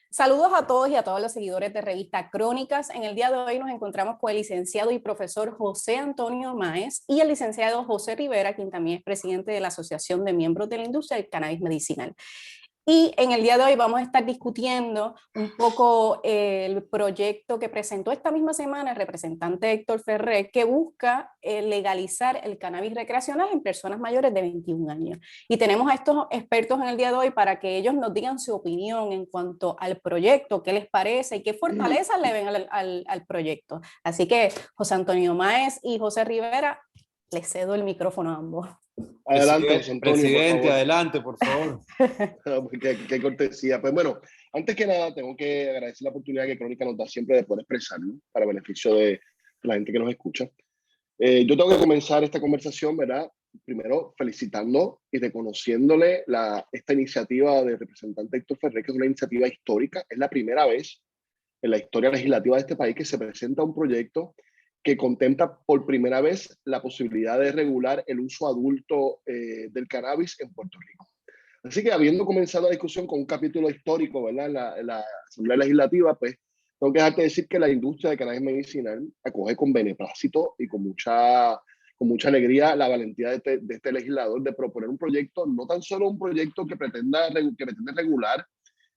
Saludos a todos y a todos los seguidores de Revista Crónicas. En el día de hoy nos encontramos con el licenciado y profesor José Antonio Máez y el licenciado José Rivera, quien también es presidente de la Asociación de Miembros de la Industria del Cannabis Medicinal. Y en el día de hoy vamos a estar discutiendo un poco el proyecto que presentó esta misma semana el representante Héctor Ferrer, que busca legalizar el cannabis recreacional en personas mayores de 21 años. Y tenemos a estos expertos en el día de hoy para que ellos nos digan su opinión en cuanto al proyecto, qué les parece y qué fortalezas le ven al proyecto. Así que José Antonio Máez y José Rivera, les cedo el micrófono a ambos. Adelante, José Antonio, presidente, por favor. Adelante, por favor. qué cortesía. Pues bueno, antes que nada, tengo que agradecer la oportunidad que Crónica nos da siempre de poder expresarnos para beneficio de la gente que nos escucha. Yo tengo que comenzar esta conversación, ¿verdad? Primero, felicitando y reconociéndole esta iniciativa del representante Héctor Ferrer, que es una iniciativa histórica. Es la primera vez en la historia legislativa de este país que se presenta un proyecto que contempla por primera vez la posibilidad de regular el uso adulto del cannabis en Puerto Rico. Así que habiendo comenzado la discusión con un capítulo histórico, ¿verdad? En la Asamblea Legislativa, pues tengo que dejarte decir que la industria de cannabis medicinal acoge con beneplácito y con mucha alegría la valentía de este legislador de proponer un proyecto, no tan solo un proyecto que pretende regular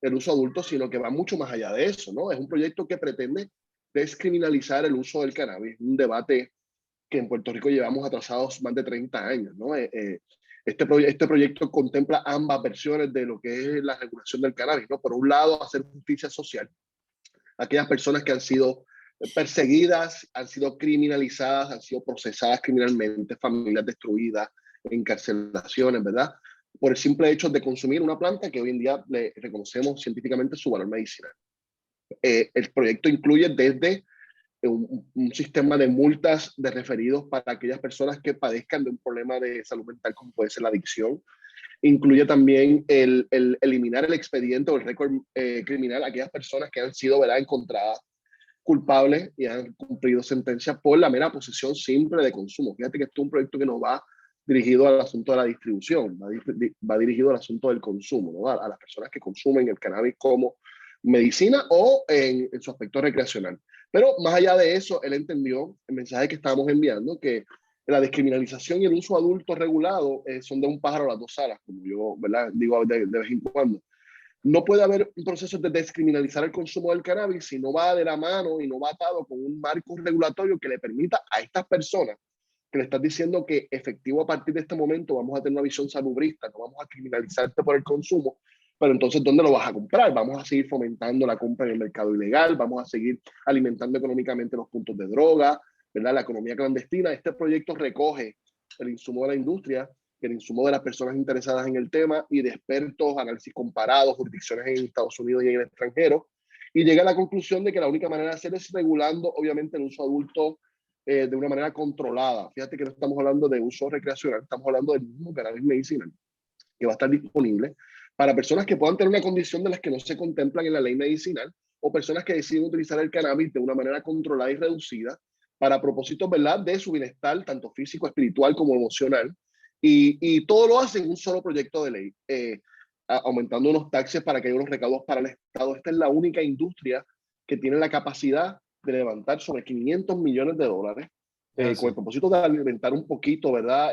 el uso adulto, sino que va mucho más allá de eso, ¿no? Es un proyecto que pretende descriminalizar el uso del cannabis, un debate que en Puerto Rico llevamos atrasados más de 30 años, ¿no? Este proyecto contempla ambas versiones de lo que es la regulación del cannabis, ¿no? Por un lado, hacer justicia social a aquellas personas que han sido perseguidas, han sido criminalizadas, han sido procesadas criminalmente, familias destruidas, encarcelaciones, ¿verdad? Por el simple hecho de consumir una planta que hoy en día le reconocemos científicamente su valor medicinal. El proyecto incluye desde un sistema de multas de referidos para aquellas personas que padezcan de un problema de salud mental como puede ser la adicción. Incluye también el eliminar el expediente o el récord criminal a aquellas personas que han sido, ¿verdad?, encontradas culpables y han cumplido sentencia por la mera posesión simple de consumo. Fíjate que esto es un proyecto que no va dirigido al asunto de la distribución, va dirigido al asunto del consumo, ¿no? A las personas que consumen el cannabis como medicina o en su aspecto recreacional. Pero más allá de eso, él entendió el mensaje que estábamos enviando, que la descriminalización y el uso adulto regulado son de un pájaro a las dos alas, como yo, ¿verdad?, digo de vez en cuando. No puede haber un proceso de descriminalizar el consumo del cannabis si no va de la mano y no va atado con un marco regulatorio que le permita a estas personas que le estás diciendo que efectivo a partir de este momento vamos a tener una visión salubrista, no vamos a criminalizarte por el consumo, pero entonces ¿dónde lo vas a comprar? Vamos a seguir fomentando la compra en el mercado ilegal, vamos a seguir alimentando económicamente los puntos de droga, ¿verdad? La economía clandestina. Este proyecto recoge el insumo de la industria, el insumo de las personas interesadas en el tema y de expertos, análisis comparados, jurisdicciones en Estados Unidos y en el extranjero, y llega a la conclusión de que la única manera de hacerlo es regulando, obviamente, el uso adulto de una manera controlada. Fíjate que no estamos hablando de uso recreacional, estamos hablando del mismo cannabis medicinal, que va a estar disponible para personas que puedan tener una condición de las que no se contemplan en la ley medicinal o personas que deciden utilizar el cannabis de una manera controlada y reducida para propósitos, ¿verdad?, de su bienestar, tanto físico, espiritual como emocional. Y todo lo hace en un solo proyecto de ley, aumentando unos taxes para que haya unos recaudos para el Estado. Esta es la única industria que tiene la capacidad de levantar sobre 500 millones de dólares con el propósito de alimentar un poquito, ¿verdad?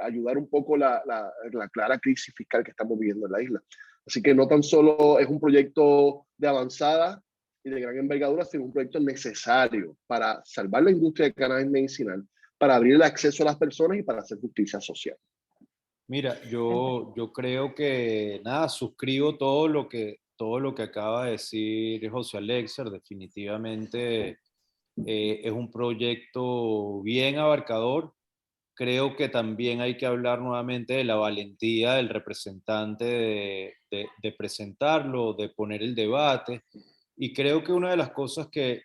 Ayudar un poco la clara crisis fiscal que estamos viviendo en la isla. Así que no tan solo es un proyecto de avanzada y de gran envergadura, sino un proyecto necesario para salvar la industria de cannabis medicinal, para abrir el acceso a las personas y para hacer justicia social. Mira, yo creo que, nada, suscribo todo lo que acaba de decir José Alexer. Definitivamente es un proyecto bien abarcador. Creo que también hay que hablar nuevamente de la valentía del representante de presentarlo, de poner el debate. Y creo que una de las cosas que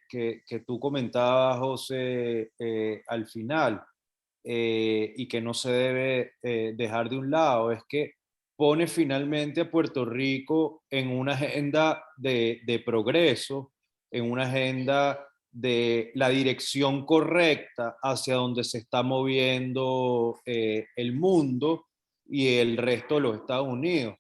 tú comentabas, José, al final, y que no se debe dejar de un lado, es que pone finalmente a Puerto Rico en una agenda de progreso, en una agenda de la dirección correcta hacia donde se está moviendo el mundo y el resto de los Estados Unidos.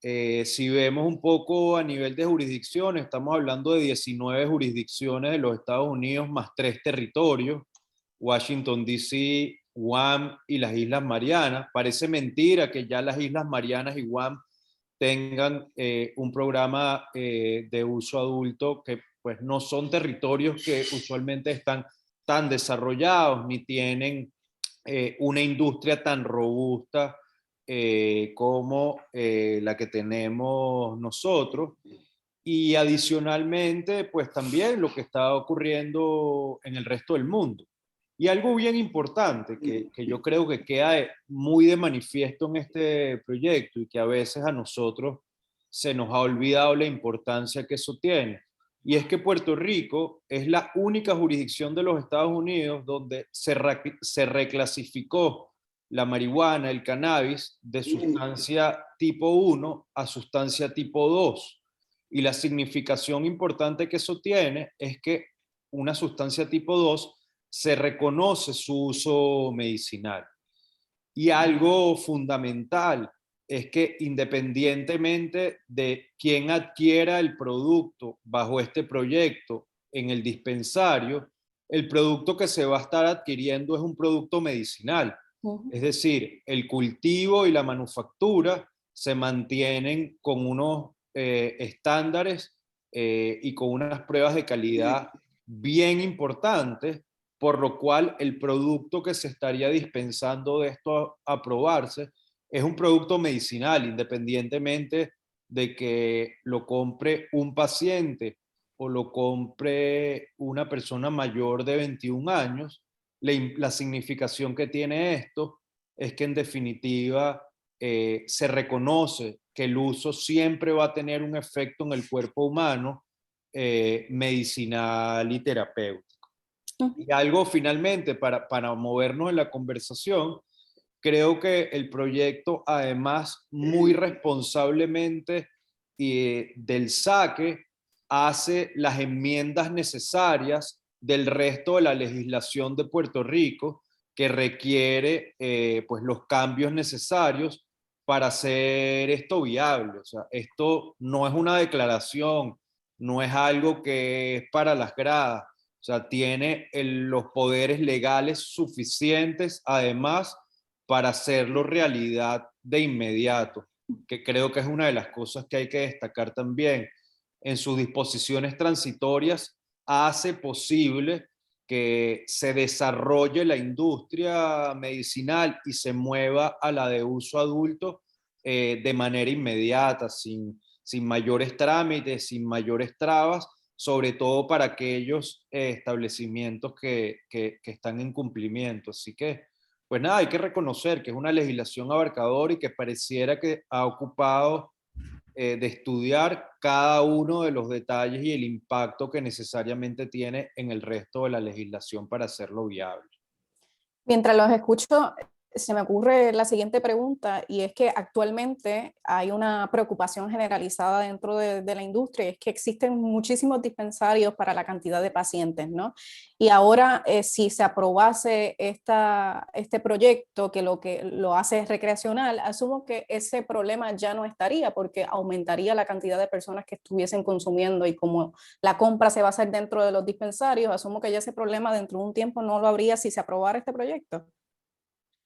si vemos un poco a nivel de jurisdicciones, estamos hablando de 19 jurisdicciones de los Estados Unidos más 3 territorios, Washington, D.C., Guam y las Islas Marianas. Parece mentira que ya las Islas Marianas y Guam tengan un programa de uso adulto, que pues no son territorios que usualmente están tan desarrollados ni tienen una industria tan robusta como la que tenemos nosotros. Y adicionalmente, pues también lo que está ocurriendo en el resto del mundo. Y algo bien importante que yo creo que queda muy de manifiesto en este proyecto y que a veces a nosotros se nos ha olvidado la importancia que eso tiene. Y es que Puerto Rico es la única jurisdicción de los Estados Unidos donde se reclasificó la marihuana, el cannabis, de sustancia tipo 1 a sustancia tipo 2. Y la significación importante que eso tiene es que una sustancia tipo 2 se reconoce su uso medicinal. Y algo fundamental es que independientemente de quién adquiera el producto bajo este proyecto en el dispensario, el producto que se va a estar adquiriendo es un producto medicinal. Es decir, el cultivo y la manufactura se mantienen con unos estándares y con unas pruebas de calidad bien importantes, por lo cual el producto que se estaría dispensando de esto a probarse es un producto medicinal, independientemente de que lo compre un paciente o lo compre una persona mayor de 21 años. La significación que tiene esto es que en definitiva se reconoce que el uso siempre va a tener un efecto en el cuerpo humano medicinal y terapéutico. Y algo finalmente para movernos en la conversación, creo que el proyecto además muy responsablemente del SACE hace las enmiendas necesarias del resto de la legislación de Puerto Rico que requiere pues los cambios necesarios para hacer esto viable. O sea, esto no es una declaración, no es algo que es para las gradas. O sea, tiene los poderes legales suficientes, además, para hacerlo realidad de inmediato, que creo que es una de las cosas que hay que destacar también. En sus disposiciones transitorias hace posible que se desarrolle la industria medicinal y se mueva a la de uso adulto de manera inmediata, sin mayores trámites, sin mayores trabas, sobre todo para aquellos establecimientos que están en cumplimiento. Así que, pues nada, hay que reconocer que es una legislación abarcadora y que pareciera que ha ocupado de estudiar cada uno de los detalles y el impacto que necesariamente tiene en el resto de la legislación para hacerlo viable. Mientras los escucho, se me ocurre la siguiente pregunta, y es que actualmente hay una preocupación generalizada dentro de la industria, y es que existen muchísimos dispensarios para la cantidad de pacientes, ¿no? Y ahora, si se aprobase este proyecto que lo hace recreacional, asumo que ese problema ya no estaría, porque aumentaría la cantidad de personas que estuviesen consumiendo, y como la compra se va a hacer dentro de los dispensarios, asumo que ya ese problema dentro de un tiempo no lo habría si se aprobara este proyecto.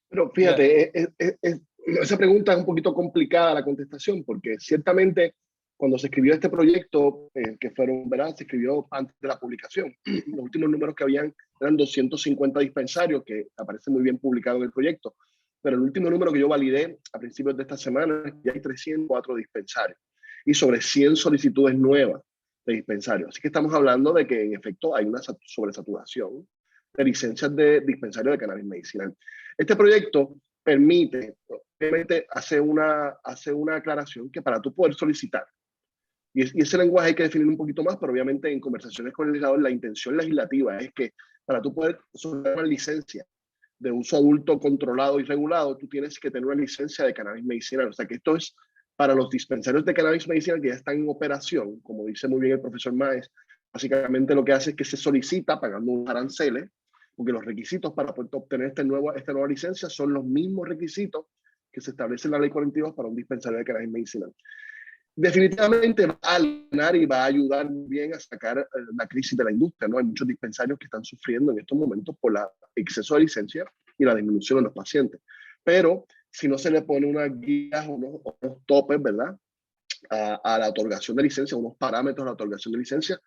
Pero fíjate, esa pregunta es un poquito complicada la contestación, porque ciertamente cuando se escribió este proyecto, que fueron, ¿verdad? Se escribió antes de la publicación. Los últimos números que habían eran 250 dispensarios, que aparece muy bien publicado en el proyecto. Pero el último número que yo validé a principios de esta semana es que hay 304 dispensarios y sobre 100 solicitudes nuevas de dispensarios. Así que estamos hablando de que en efecto hay una sobresaturación de licencias de dispensarios de cannabis medicinal. Este proyecto permite, obviamente, hace una aclaración que para tú poder solicitar, y ese lenguaje hay que definir un poquito más, pero obviamente en conversaciones con el legislador la intención legislativa es que para tú poder solicitar una licencia de uso adulto controlado y regulado, tú tienes que tener una licencia de cannabis medicinal. O sea que esto es para los dispensarios de cannabis medicinal que ya están en operación, como dice muy bien el profesor Maes. Básicamente lo que hace es que se solicita pagando unos aranceles, porque los requisitos para poder obtener esta nueva licencia son los mismos requisitos que se establecen en la Ley 42 para un dispensario de cannabis medicinal. definitivamente va a aliviar y va a ayudar bien a sacar la crisis de la industria, ¿no? Hay muchos dispensarios que están sufriendo en estos momentos por el exceso de licencias y la disminución de los pacientes. Pero si no se le pone unas guías, unos topes, ¿verdad? A la otorgación de licencia, unos parámetros a la otorgación de licencia,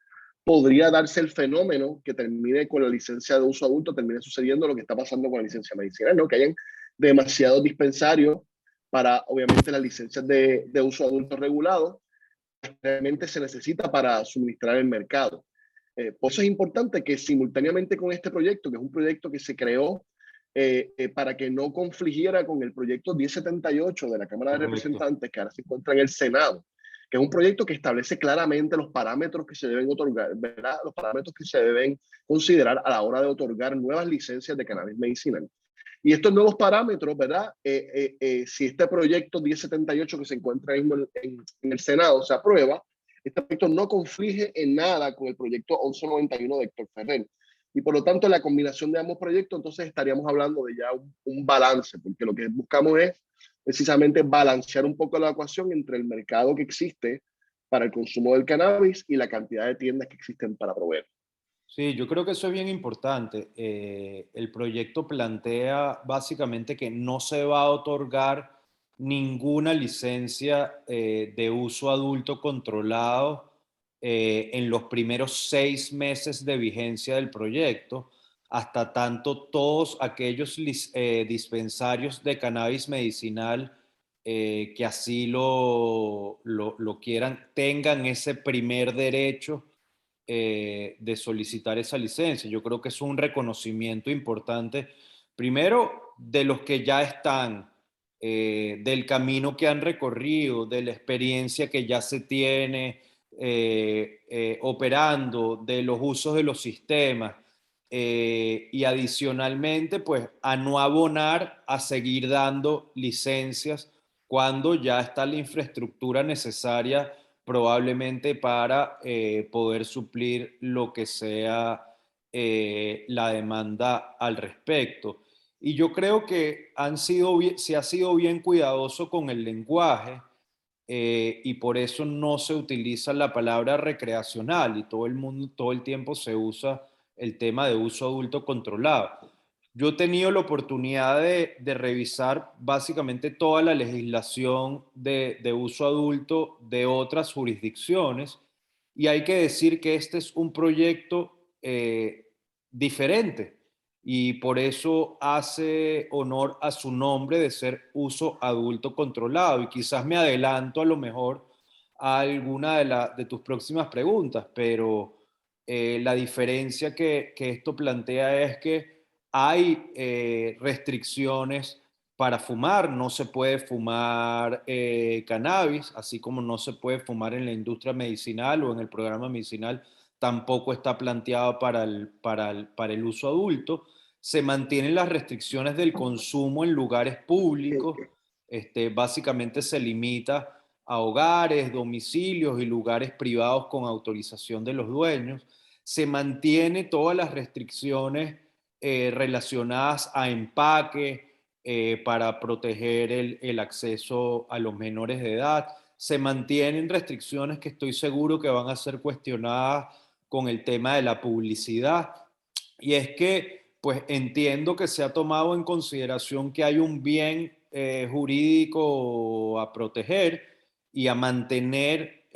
podría darse el fenómeno que termine con la licencia de uso adulto, termine sucediendo lo que está pasando con la licencia medicinal, ¿no? Que hayan demasiados dispensarios para, obviamente, las licencias de uso adulto regulado, realmente se necesita para suministrar el mercado. Por eso es importante que simultáneamente con este proyecto, que es un proyecto que se creó para que no confligiera con el proyecto 1078 de la Cámara de Representantes, que ahora se encuentra en el Senado, que es un proyecto que establece claramente los parámetros que se deben otorgar, ¿verdad? Los parámetros que se deben considerar a la hora de otorgar nuevas licencias de cannabis medicinal. Y estos nuevos parámetros, ¿verdad? Si este proyecto 1078 que se encuentra en el Senado se aprueba, este proyecto no conflige en nada con el proyecto 1191 de Héctor Ferrer. Y por lo tanto, la combinación de ambos proyectos, entonces estaríamos hablando de ya un balance, porque lo que buscamos es precisamente balancear un poco la ecuación entre el mercado que existe para el consumo del cannabis y la cantidad de tiendas que existen para proveer. Sí, yo creo que eso es bien importante. El proyecto plantea básicamente que no se va a otorgar ninguna licencia de uso adulto controlado en los primeros 6 meses de vigencia del proyecto, hasta tanto todos aquellos dispensarios de cannabis medicinal que así lo quieran tengan ese primer derecho de solicitar esa licencia. Yo creo que es un reconocimiento importante, primero, de los que ya están, del camino que han recorrido, de la experiencia que ya se tiene operando, de los usos de los sistemas, y adicionalmente, pues, a no abonar a seguir dando licencias cuando ya está la infraestructura necesaria probablemente para poder suplir lo que sea la demanda al respecto. Y yo creo que se ha sido bien cuidadoso con el lenguaje y por eso no se utiliza la palabra recreacional y todo el mundo, todo el tiempo se usa el tema de uso adulto controlado. Yo he tenido la oportunidad de revisar básicamente toda la legislación de uso adulto de otras jurisdicciones y hay que decir que este es un proyecto diferente y por eso hace honor a su nombre de ser uso adulto controlado. Y quizás me adelanto a lo mejor a alguna de tus próximas preguntas, pero la diferencia que esto plantea es que hay restricciones para fumar, no se puede fumar cannabis, así como no se puede fumar en la industria medicinal o en el programa medicinal, tampoco está planteado para el uso adulto. Se mantienen las restricciones del consumo en lugares públicos, básicamente se limita a hogares, domicilios y lugares privados con autorización de los dueños. Se mantiene todas las restricciones relacionadas a empaque para proteger el acceso a los menores de edad. Se mantienen restricciones que estoy seguro que van a ser cuestionadas con el tema de la publicidad. Y es que, pues entiendo que se ha tomado en consideración que hay un bien jurídico a proteger y a mantener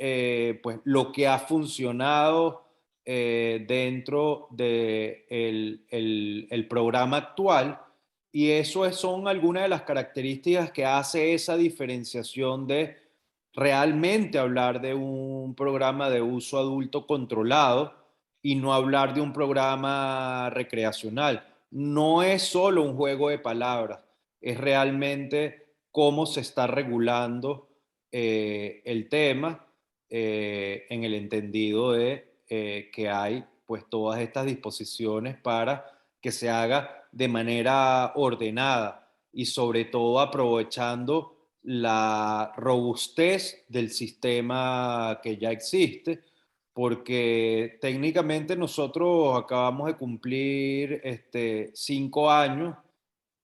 pues lo que ha funcionado dentro del el programa actual y eso son algunas de las características que hace esa diferenciación de realmente hablar de un programa de uso adulto controlado y no hablar de un programa recreacional. No es solo un juego de palabras, es realmente cómo se está regulando el tema en el entendido de que hay pues todas estas disposiciones para que se haga de manera ordenada y sobre todo aprovechando la robustez del sistema que ya existe, porque técnicamente nosotros acabamos de cumplir 5 años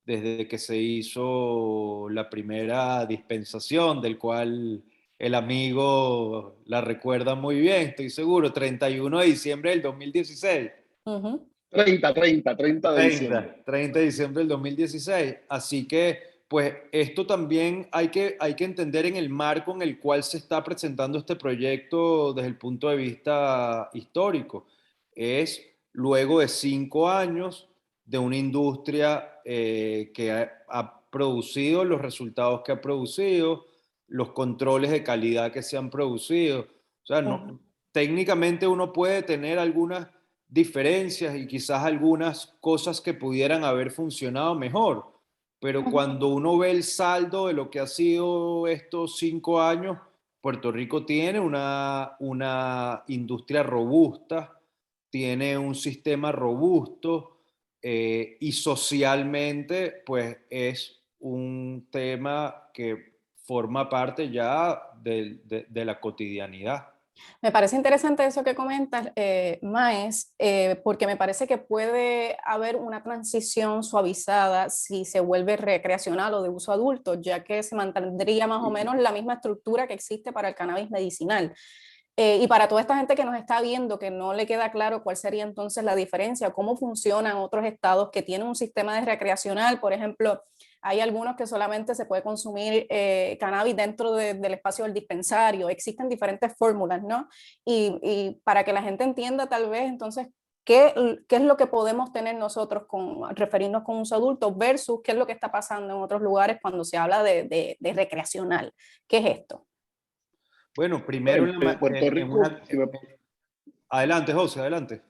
desde que se hizo la primera dispensación, del cual el amigo la recuerda muy bien, estoy seguro, 31 de diciembre del 2016. 30 de diciembre. 30 de diciembre del 2016. Así que, pues, esto también hay que entender en el marco en el cual se está presentando este proyecto desde el punto de vista histórico. Es luego de 5 años de una industria que ha producido los resultados que ha producido, los controles de calidad que se han producido. O sea, no, técnicamente uno puede tener algunas diferencias y quizás algunas cosas que pudieran haber funcionado mejor, pero cuando uno ve el saldo de lo que ha sido estos 5 años, Puerto Rico tiene una industria robusta, tiene un sistema robusto y socialmente pues es un tema que forma parte ya de la cotidianidad. Me parece interesante eso que comentas, Maes, porque me parece que puede haber una transición suavizada si se vuelve recreacional o de uso adulto, ya que se mantendría más o menos la misma estructura que existe para el cannabis medicinal. Y para toda esta gente que nos está viendo, que no le queda claro cuál sería entonces la diferencia, cómo funcionan otros estados que tienen un sistema de recreacional, por ejemplo, hay algunos que solamente se puede consumir cannabis dentro del espacio del dispensario, existen diferentes fórmulas, ¿no? Y para que la gente entienda tal vez entonces qué es lo que podemos tener nosotros con referirnos con uso adulto versus qué es lo que está pasando en otros lugares cuando se habla de recreacional. ¿Qué es esto? Bueno, primero Puerto Rico, adelante, José, adelante.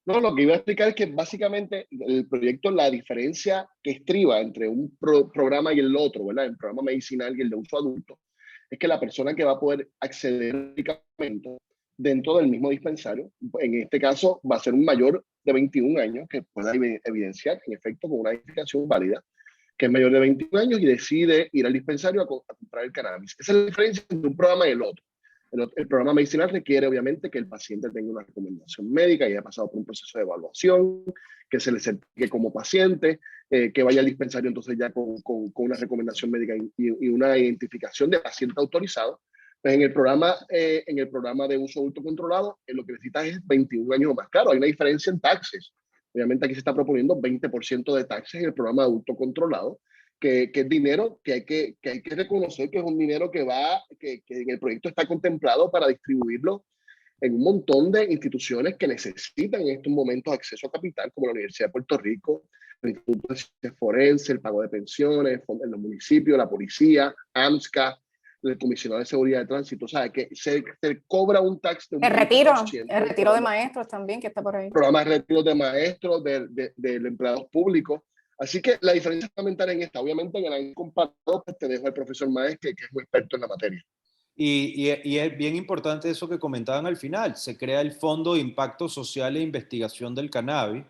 no, lo que iba a explicar es que básicamente el proyecto, la diferencia que estriba entre un programa y el otro, ¿verdad? El programa medicinal y el de uso adulto, es que la persona que va a poder acceder al medicamento dentro del mismo dispensario, en este caso va a ser un mayor de 21 años que pueda evidenciar, en efecto, con una identificación válida, que es mayor de 21 años y decide ir al dispensario a comprar el cannabis. Esa es la diferencia entre un programa y el otro. El programa medicinal requiere, obviamente, que el paciente tenga una recomendación médica y haya pasado por un proceso de evaluación, que se le certifique como paciente, que vaya al dispensario entonces ya con una recomendación médica y una identificación de paciente autorizado. Pues en el programa de uso adulto controlado, lo que necesitas es 21 años o más. Claro, hay una diferencia en taxes. Obviamente aquí se está proponiendo 20% de taxes en el programa de adulto controlado, que es dinero que hay que reconocer que es un dinero que en el proyecto está contemplado para distribuirlo en un montón de instituciones que necesitan en estos momentos acceso a capital, como la Universidad de Puerto Rico, el Instituto de Ciencias Forenses, el pago de pensiones, en los municipios, la policía, AMSCA, el comisionado de seguridad de tránsito. O sea, que se cobra un tax de un 20%. El retiro de maestros también, que está por ahí. Programas de retiro de maestros, de empleados públicos. Así que la diferencia fundamental en esta, obviamente, en el año comparado, pues te dejo al profesor Maes, que es muy experto en la materia. Y es bien importante eso que comentaban al final. Se crea el Fondo de Impacto Social e Investigación del Cannabis,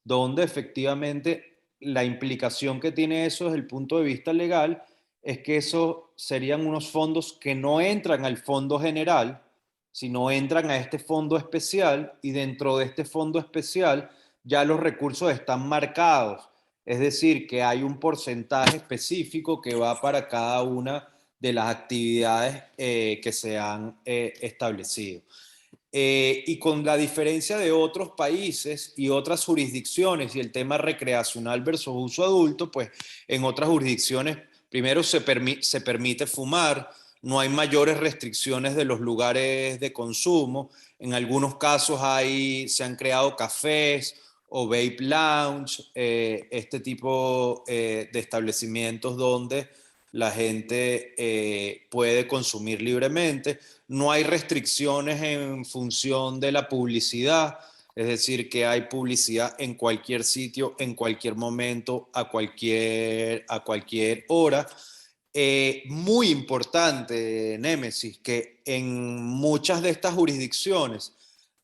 donde efectivamente la implicación que tiene eso desde el punto de vista legal es que eso serían unos fondos que no entran al fondo general, sino entran a este fondo especial, y dentro de este fondo especial ya los recursos están marcados. Es decir, que hay un porcentaje específico que va para cada una de las actividades que se han establecido. Y con la diferencia de otros países y otras jurisdicciones y el tema recreacional versus uso adulto, pues en otras jurisdicciones primero se permite fumar, no hay mayores restricciones de los lugares de consumo, en algunos casos se han creado cafés o vape lounge, este tipo de establecimientos donde la gente puede consumir libremente. No hay restricciones en función de la publicidad, es decir, que hay publicidad en cualquier sitio, en cualquier momento, a cualquier hora. Muy importante, Némesis, que en muchas de estas jurisdicciones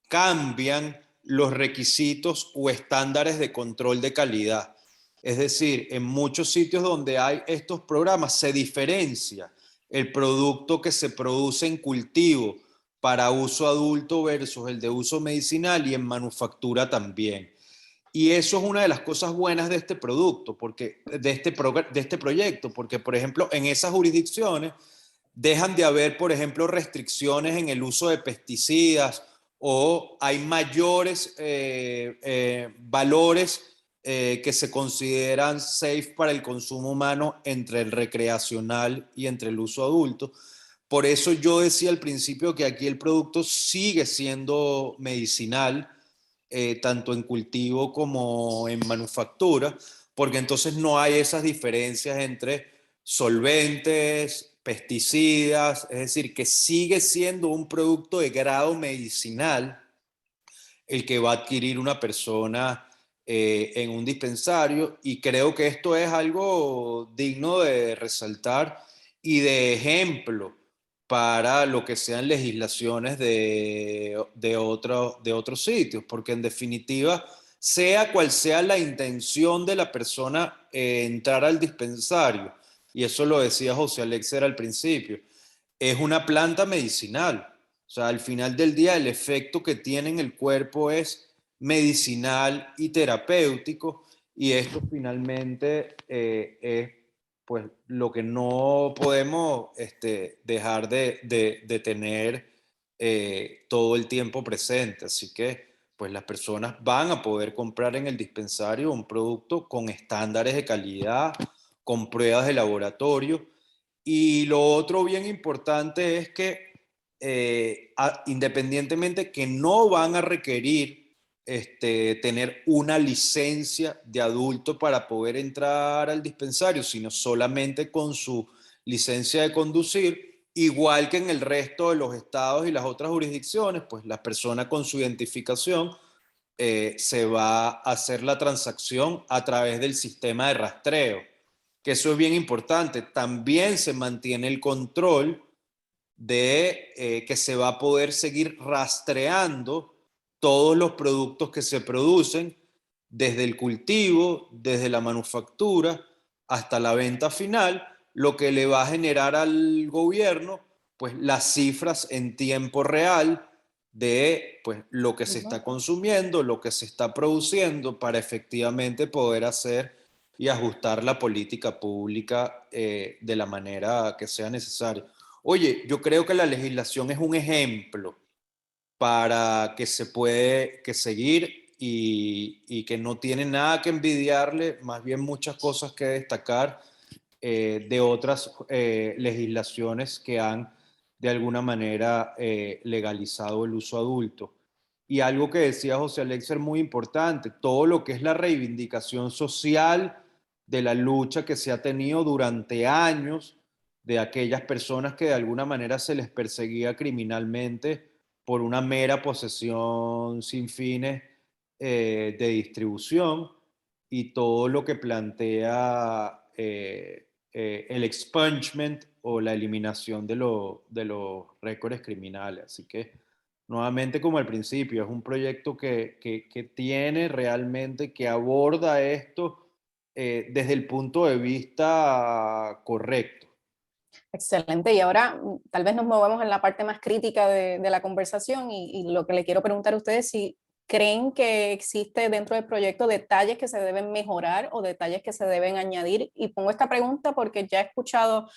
cambian los requisitos o estándares de control de calidad. Es decir, en muchos sitios donde hay estos programas se diferencia el producto que se produce en cultivo para uso adulto versus el de uso medicinal, y en manufactura también. Y eso es una de las cosas buenas de este producto, de este proyecto, porque, por ejemplo, en esas jurisdicciones dejan de haber, por ejemplo, restricciones en el uso de pesticidas o hay mayores valores que se consideran safe para el consumo humano entre el recreacional y entre el uso adulto. Por eso yo decía al principio que aquí el producto sigue siendo medicinal, tanto en cultivo como en manufactura, porque entonces no hay esas diferencias entre solventes, pesticidas, es decir, que sigue siendo un producto de grado medicinal el que va a adquirir una persona en un dispensario, y creo que esto es algo digno de resaltar y de ejemplo para lo que sean legislaciones de otros sitios, porque en definitiva, sea cual sea la intención de la persona entrar al dispensario, y eso lo decía José Alexer al principio, es una planta medicinal. O sea, al final del día el efecto que tiene en el cuerpo es medicinal y terapéutico, y esto finalmente es pues lo que no podemos dejar de tener todo el tiempo presente. Así que pues las personas van a poder comprar en el dispensario un producto con estándares de calidad, con pruebas de laboratorio. Y lo otro bien importante es que independientemente que no van a requerir tener una licencia de adulto para poder entrar al dispensario, sino solamente con su licencia de conducir, igual que en el resto de los estados y las otras jurisdicciones, pues la persona con su identificación se va a hacer la transacción a través del sistema de rastreo, que eso es bien importante. También se mantiene el control de que se va a poder seguir rastreando todos los productos que se producen desde el cultivo, desde la manufactura hasta la venta final, lo que le va a generar al gobierno pues las cifras en tiempo real de pues lo que se está consumiendo, lo que se está produciendo, para efectivamente poder hacer y ajustar la política pública de la manera que sea necesaria. Oye, yo creo que la legislación es un ejemplo para que se puede seguir, y que no tiene nada que envidiarle, más bien muchas cosas que destacar de otras legislaciones que han de alguna manera legalizado el uso adulto. Y algo que decía José Alexer muy importante, todo lo que es la reivindicación social de la lucha que se ha tenido durante años de aquellas personas que de alguna manera se les perseguía criminalmente por una mera posesión sin fines de distribución, y todo lo que plantea el expungement o la eliminación de los récords criminales. Así que, nuevamente, como al principio, es un proyecto que tiene realmente, que aborda esto desde el punto de vista correcto. Excelente. Y ahora tal vez nos movemos en la parte más crítica de la conversación, y lo que le quiero preguntar a ustedes, si creen que existe dentro del proyecto detalles que se deben mejorar o detalles que se deben añadir. Y pongo esta pregunta porque ya he escuchado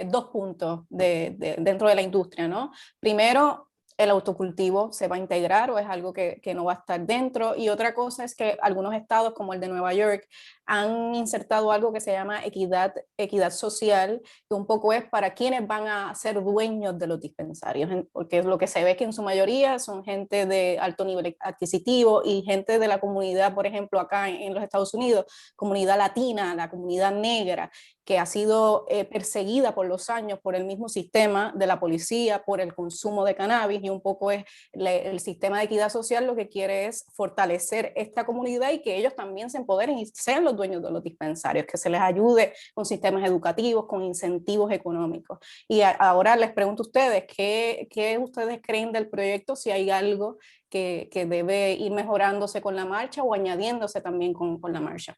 dos puntos dentro de la industria, ¿no? Primero, el autocultivo se va a integrar o es algo que no va a estar dentro. Y otra cosa es que algunos estados, como el de Nueva York, han insertado algo que se llama equidad social, que un poco es para quienes van a ser dueños de los dispensarios, porque es lo que se ve que en su mayoría son gente de alto nivel adquisitivo y gente de la comunidad, por ejemplo, acá en los Estados Unidos, comunidad latina, la comunidad negra, que ha sido perseguida por los años por el mismo sistema de la policía, por el consumo de cannabis, y un poco es el sistema de equidad social lo que quiere es fortalecer esta comunidad y que ellos también se empoderen y sean los dueños de los dispensarios, que se les ayude con sistemas educativos, con incentivos económicos. Y ahora les pregunto a ustedes, ¿qué ustedes creen del proyecto? Si hay algo que debe ir mejorándose con la marcha o añadiéndose también con la marcha.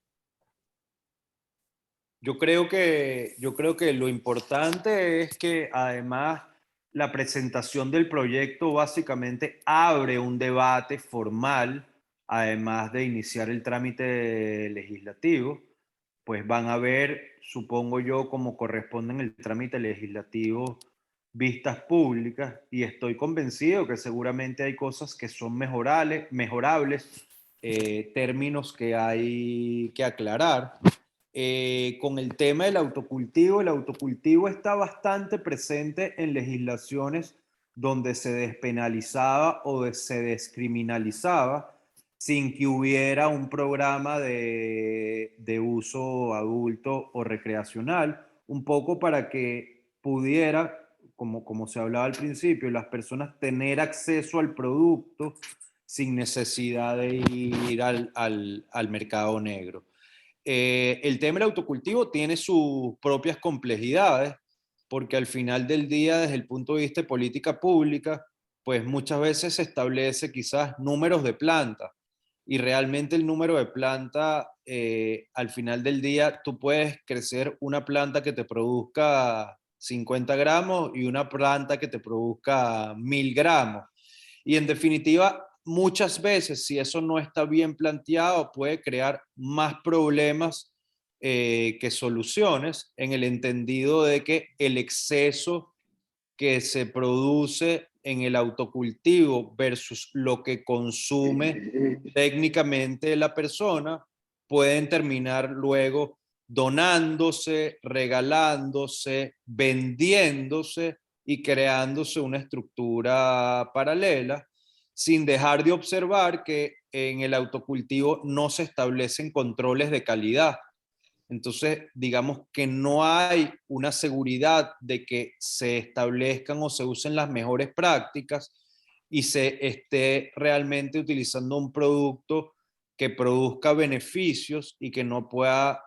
Yo creo que lo importante es que además la presentación del proyecto básicamente abre un debate formal, además de iniciar el trámite legislativo, pues van a ver, supongo yo, como corresponde en el trámite legislativo, vistas públicas, y estoy convencido que seguramente hay cosas que son mejorables, términos que hay que aclarar. Con el tema del autocultivo, el autocultivo está bastante presente en legislaciones donde se despenalizaba o se descriminalizaba sin que hubiera un programa de uso adulto o recreacional, un poco para que pudiera, como se hablaba al principio, las personas tener acceso al producto sin necesidad de ir al mercado negro. El tema del autocultivo tiene sus propias complejidades, porque al final del día, desde el punto de vista de política pública, pues muchas veces se establece quizás números de plantas, y realmente el número de planta, al final del día, tú puedes crecer una planta que te produzca 50 gramos y una planta que te produzca 1000 gramos. Y en definitiva, muchas veces, si eso no está bien planteado, puede crear más problemas que soluciones, en el entendido de que el exceso que se produce en el autocultivo versus lo que consume técnicamente la persona, pueden terminar luego donándose, regalándose, vendiéndose y creándose una estructura paralela, sin dejar de observar que en el autocultivo no se establecen controles de calidad. Entonces, digamos que no hay una seguridad de que se establezcan o se usen las mejores prácticas y se esté realmente utilizando un producto que produzca beneficios y que no pueda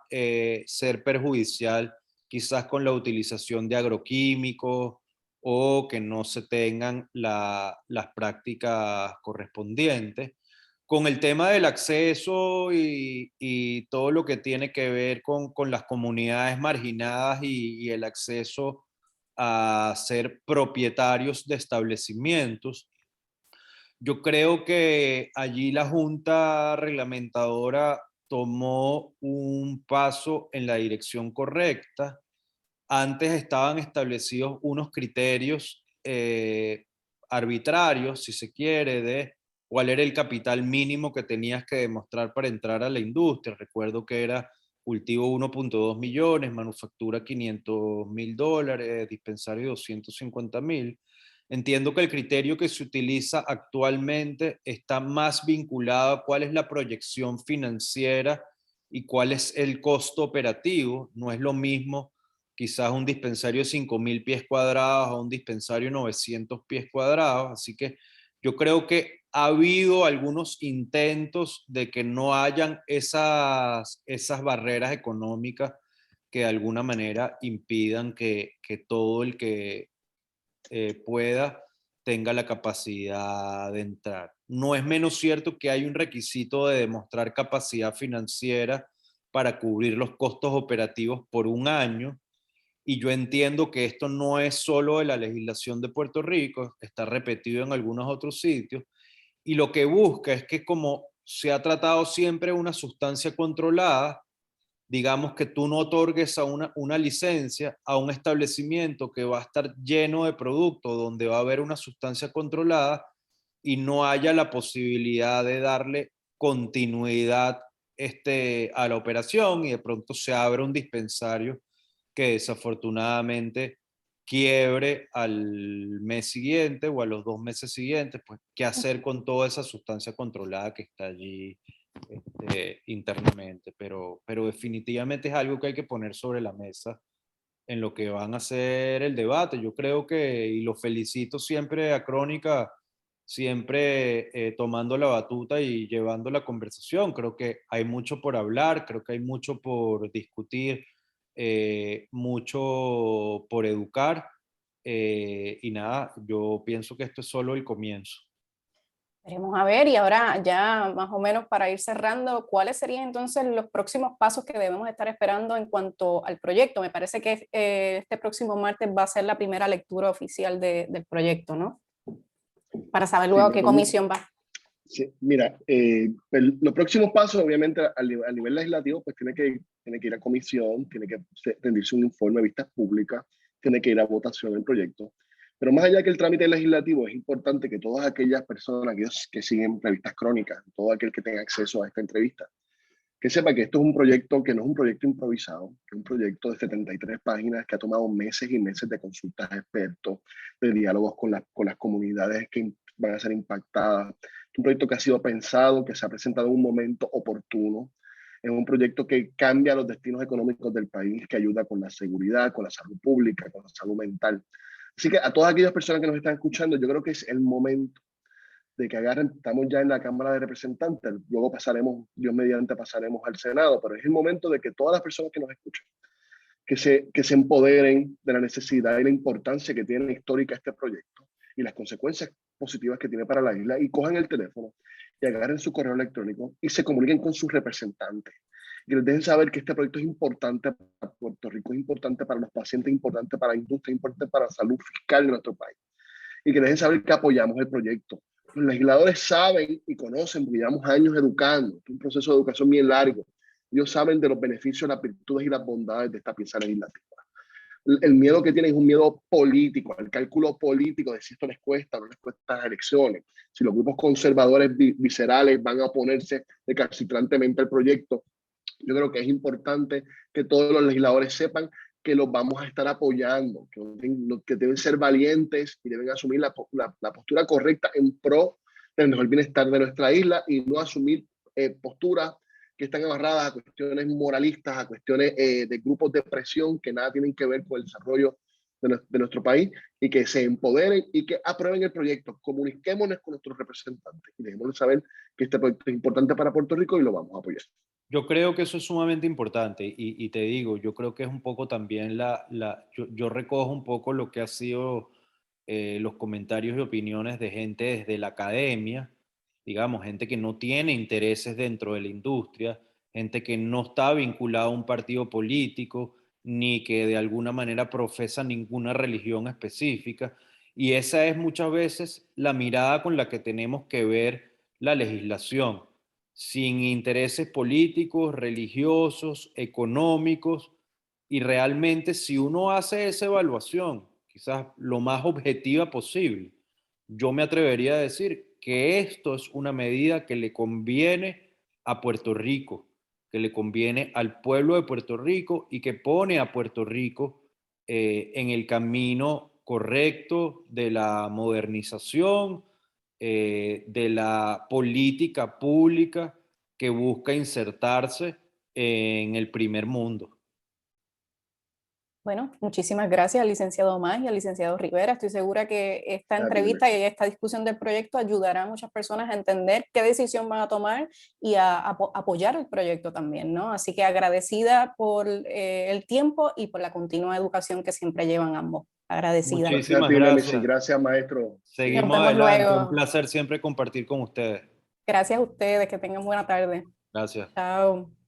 ser perjudicial, quizás con la utilización de agroquímicos, o que no se tengan las prácticas correspondientes. Con el tema del acceso y todo lo que tiene que ver con las comunidades marginadas y el acceso a ser propietarios de establecimientos, yo creo que allí la Junta Reglamentadora tomó un paso en la dirección correcta. Antes estaban establecidos unos criterios arbitrarios, si se quiere, de cuál era el capital mínimo que tenías que demostrar para entrar a la industria. Recuerdo que era cultivo 1.2 millones, manufactura $500,000, dispensario 250,000. Entiendo que el criterio que se utiliza actualmente está más vinculado a cuál es la proyección financiera y cuál es el costo operativo. No es lo mismo quizás un dispensario de 5,000 pies cuadrados a un dispensario de 900 pies cuadrados. Así que yo creo que ha habido algunos intentos de que no hayan esas barreras económicas que de alguna manera impidan que todo el que pueda tenga la capacidad de entrar. No es menos cierto que hay un requisito de demostrar capacidad financiera para cubrir los costos operativos por un año, y yo entiendo que esto no es solo de la legislación de Puerto Rico, está repetido en algunos otros sitios, y lo que busca es que, como se ha tratado siempre una sustancia controlada, digamos que tú no otorgues a una licencia a un establecimiento que va a estar lleno de productos, donde va a haber una sustancia controlada, y no haya la posibilidad de darle continuidad a la operación, y de pronto se abre un dispensario que desafortunadamente quiebre al mes siguiente o a los 2 meses siguientes. Pues, ¿qué hacer con toda esa sustancia controlada que está allí internamente? Pero definitivamente es algo que hay que poner sobre la mesa en lo que van a ser el debate. Yo creo que, y lo felicito siempre a Crónica, siempre tomando la batuta y llevando la conversación. Creo que hay mucho por hablar, creo que hay mucho por discutir, mucho por educar, y nada, yo pienso que esto es solo el comienzo. Veremos a ver, y ahora ya más o menos para ir cerrando, ¿cuáles serían entonces los próximos pasos que debemos estar esperando en cuanto al proyecto? Me parece que este próximo martes va a ser la primera lectura oficial del proyecto, ¿no? Para saber luego qué comisión va. Sí, mira, los próximos pasos, obviamente, a nivel legislativo, pues tiene que ir a comisión, tiene que rendirse un informe de vistas públicas, tiene que ir a votación el proyecto. Pero más allá que el trámite legislativo, es importante que todas aquellas personas que siguen revistas crónicas, todo aquel que tenga acceso a esta entrevista, que sepa que esto es un proyecto que no es un proyecto improvisado, que es un proyecto de 73 páginas que ha tomado meses y meses de consultas a expertos, de diálogos con las comunidades que van a ser impactadas. Es un proyecto que ha sido pensado, que se ha presentado en un momento oportuno. Es un proyecto que cambia los destinos económicos del país, que ayuda con la seguridad, con la salud pública, con la salud mental. Así que a todas aquellas personas que nos están escuchando, yo creo que es el momento de que agarren, estamos ya en la Cámara de Representantes, luego pasaremos, Dios mediante, pasaremos al Senado, pero es el momento de que todas las personas que nos escuchan, que se empoderen de la necesidad y la importancia que tiene histórica este proyecto y las consecuencias positivas que tiene para la isla, y cojan el teléfono y agarren su correo electrónico y se comuniquen con sus representantes. Y les dejen saber que este proyecto es importante para Puerto Rico, es importante para los pacientes, es importante para la industria, es importante para la salud fiscal de nuestro país. Y que dejen saber que apoyamos el proyecto. Los legisladores saben y conocen, porque llevamos años educando, es un proceso de educación bien largo. Ellos saben de los beneficios, las virtudes y las bondades de esta pieza legislativa. El miedo que tienen es un miedo político, el cálculo político de si esto les cuesta o no les cuesta las elecciones, si los grupos conservadores viscerales van a oponerse recalcitrantemente al proyecto. Yo creo que es importante que todos los legisladores sepan que los vamos a estar apoyando, que deben ser valientes y deben asumir la postura correcta en pro del mejor bienestar de nuestra isla y no asumir posturas que están amarradas a cuestiones moralistas, a cuestiones de grupos de presión que nada tienen que ver con el desarrollo de nuestro país, y que se empoderen y que aprueben el proyecto. Comuniquémonos con nuestros representantes y dejémosles saber que este proyecto es importante para Puerto Rico y lo vamos a apoyar. Yo creo que eso es sumamente importante y te digo, yo creo que es un poco también yo recojo un poco lo que ha sido los comentarios y opiniones de gente desde la academia, digamos, gente que no tiene intereses dentro de la industria, gente que no está vinculada a un partido político, ni que de alguna manera profesa ninguna religión específica. Y esa es muchas veces la mirada con la que tenemos que ver la legislación, sin intereses políticos, religiosos, económicos, y realmente si uno hace esa evaluación, quizás lo más objetiva posible, yo me atrevería a decir que esto es una medida que le conviene a Puerto Rico, que le conviene al pueblo de Puerto Rico y que pone a Puerto Rico en el camino correcto de la modernización, de la política pública que busca insertarse en el primer mundo. Bueno, muchísimas gracias al licenciado Más y al licenciado Rivera. Estoy segura que esta entrevista y esta discusión del proyecto ayudará a muchas personas a entender qué decisión van a tomar y a apoyar el proyecto también, ¿no? Así que agradecida por el tiempo y por la continua educación que siempre llevan ambos. Agradecida. Muchísimas gracias. Gracias, maestro. Seguimos adelante. Un placer siempre compartir con ustedes. Gracias a ustedes. Que tengan buena tarde. Gracias. Chao.